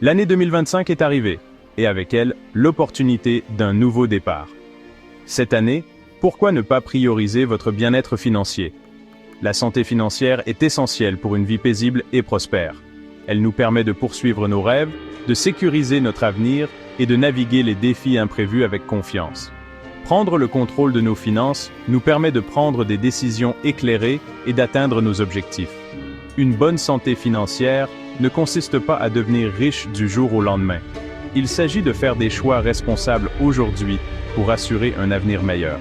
L'année 2025 est arrivée, et avec elle, l'opportunité d'un nouveau départ. Cette année, pourquoi ne pas prioriser votre bien-être financier? La santé financière est essentielle pour une vie paisible et prospère. Elle nous permet de poursuivre nos rêves, de sécuriser notre avenir et de naviguer les défis imprévus avec confiance. Prendre le contrôle de nos finances nous permet de prendre des décisions éclairées et d'atteindre nos objectifs. Une bonne santé financière ne consiste pas à devenir riche du jour au lendemain. Il s'agit de faire des choix responsables aujourd'hui pour assurer un avenir meilleur.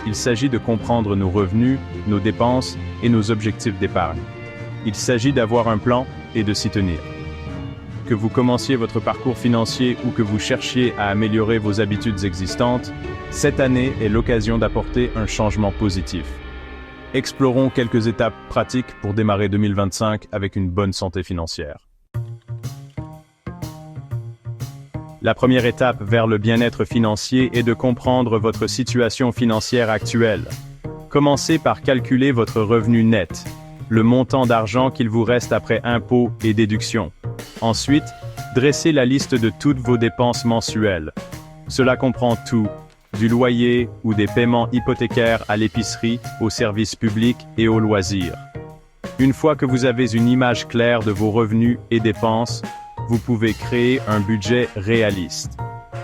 Il s'agit de comprendre nos revenus, nos dépenses et nos objectifs d'épargne. Il s'agit d'avoir un plan et de s'y tenir. Que vous commenciez votre parcours financier ou que vous cherchiez à améliorer vos habitudes existantes, cette année est l'occasion d'apporter un changement positif. Explorons quelques étapes pratiques pour démarrer 2025 avec une bonne santé financière. La première étape vers le bien-être financier est de comprendre votre situation financière actuelle. Commencez par calculer votre revenu net, le montant d'argent qu'il vous reste après impôts et déductions. Ensuite, dressez la liste de toutes vos dépenses mensuelles. Cela comprend tout, du loyer ou des paiements hypothécaires à l'épicerie, aux services publics et aux loisirs. Une fois que vous avez une image claire de vos revenus et dépenses, vous pouvez créer un budget réaliste.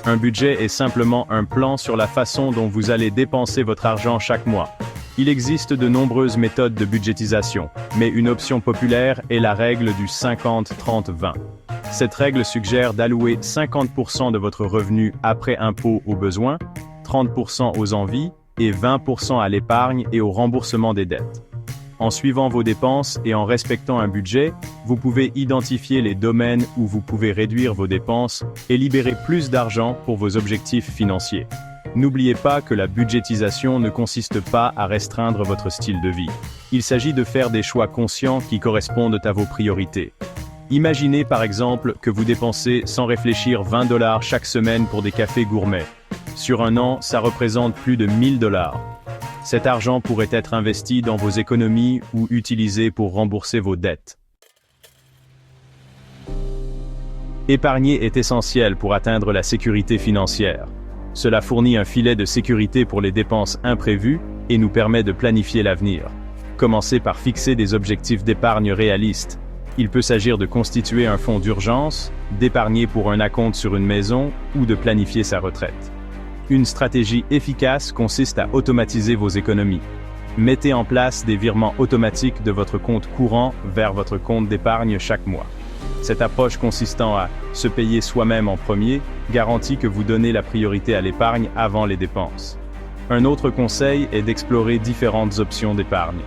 Un budget est simplement un plan sur la façon dont vous allez dépenser votre argent chaque mois. Il existe de nombreuses méthodes de budgétisation, mais une option populaire est la règle du 50-30-20. Cette règle suggère d'allouer 50% de votre revenu après impôt aux besoins, 30% aux envies et 20% à l'épargne et au remboursement des dettes. En suivant vos dépenses et en respectant un budget, vous pouvez identifier les domaines où vous pouvez réduire vos dépenses et libérer plus d'argent pour vos objectifs financiers. N'oubliez pas que la budgétisation ne consiste pas à restreindre votre style de vie. Il s'agit de faire des choix conscients qui correspondent à vos priorités. Imaginez par exemple que vous dépensez sans réfléchir 20 $ chaque semaine pour des cafés gourmets. Sur un an, ça représente plus de 1000 $. Cet argent pourrait être investi dans vos économies ou utilisé pour rembourser vos dettes. Épargner est essentiel pour atteindre la sécurité financière. Cela fournit un filet de sécurité pour les dépenses imprévues et nous permet de planifier l'avenir. Commencez par fixer des objectifs d'épargne réalistes. Il peut s'agir de constituer un fonds d'urgence, d'épargner pour un acompte sur une maison ou de planifier sa retraite. Une stratégie efficace consiste à automatiser vos économies. Mettez en place des virements automatiques de votre compte courant vers votre compte d'épargne chaque mois. Cette approche consistant à se payer soi-même en premier garantit que vous donnez la priorité à l'épargne avant les dépenses. Un autre conseil est d'explorer différentes options d'épargne.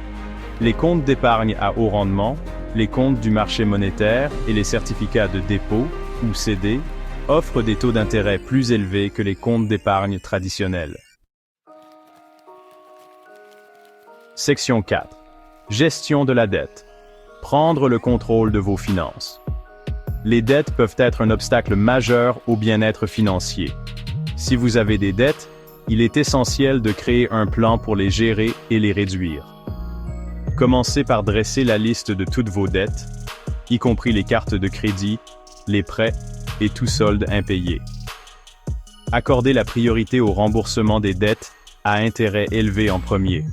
Les comptes d'épargne à haut rendement, les comptes du marché monétaire et les certificats de dépôt, ou CD, offrent des taux d'intérêt plus élevés que les comptes d'épargne traditionnels. Section 4. Gestion de la dette. Prendre le contrôle de vos finances. Les dettes peuvent être un obstacle majeur au bien-être financier. Si vous avez des dettes, il est essentiel de créer un plan pour les gérer et les réduire. Commencez par dresser la liste de toutes vos dettes, y compris les cartes de crédit, les prêts et tout solde impayé. Accordez la priorité au remboursement des dettes à intérêt élevé en premier,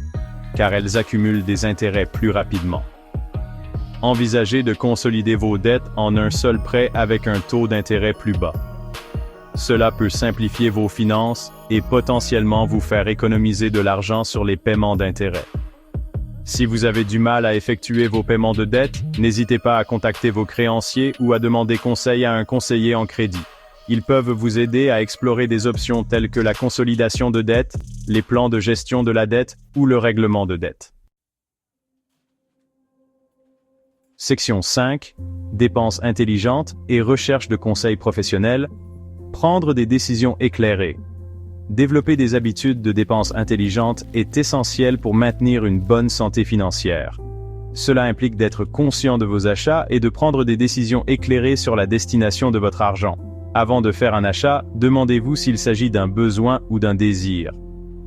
car elles accumulent des intérêts plus rapidement. Envisagez de consolider vos dettes en un seul prêt avec un taux d'intérêt plus bas. Cela peut simplifier vos finances et potentiellement vous faire économiser de l'argent sur les paiements d'intérêt. Si vous avez du mal à effectuer vos paiements de dette, n'hésitez pas à contacter vos créanciers ou à demander conseil à un conseiller en crédit. Ils peuvent vous aider à explorer des options telles que la consolidation de dette, les plans de gestion de la dette ou le règlement de dette. Section 5. Dépenses intelligentes et recherche de conseils professionnels. Prendre des décisions éclairées. Développer des habitudes de dépenses intelligentes est essentiel pour maintenir une bonne santé financière. Cela implique d'être conscient de vos achats et de prendre des décisions éclairées sur la destination de votre argent. Avant de faire un achat, demandez-vous s'il s'agit d'un besoin ou d'un désir.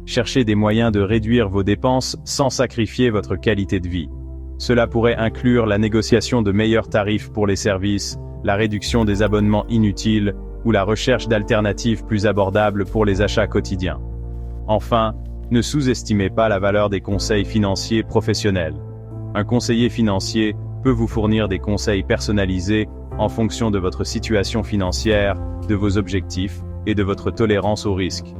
Cherchez des moyens de réduire vos dépenses sans sacrifier votre qualité de vie. Cela pourrait inclure la négociation de meilleurs tarifs pour les services, la réduction des abonnements inutiles ou la recherche d'alternatives plus abordables pour les achats quotidiens. Enfin, ne sous-estimez pas la valeur des conseils financiers professionnels. Un conseiller financier peut vous fournir des conseils personnalisés en fonction de votre situation financière, de vos objectifs et de votre tolérance au risque.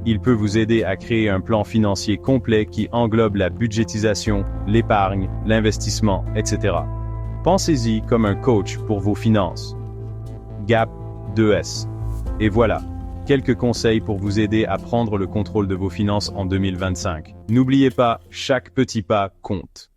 Il peut vous aider à créer un plan financier complet qui englobe la budgétisation, l'épargne, l'investissement, etc. Pensez-y comme un coach pour vos finances. GAP 2S. Et voilà, quelques conseils pour vous aider à prendre le contrôle de vos finances en 2025. N'oubliez pas, chaque petit pas compte.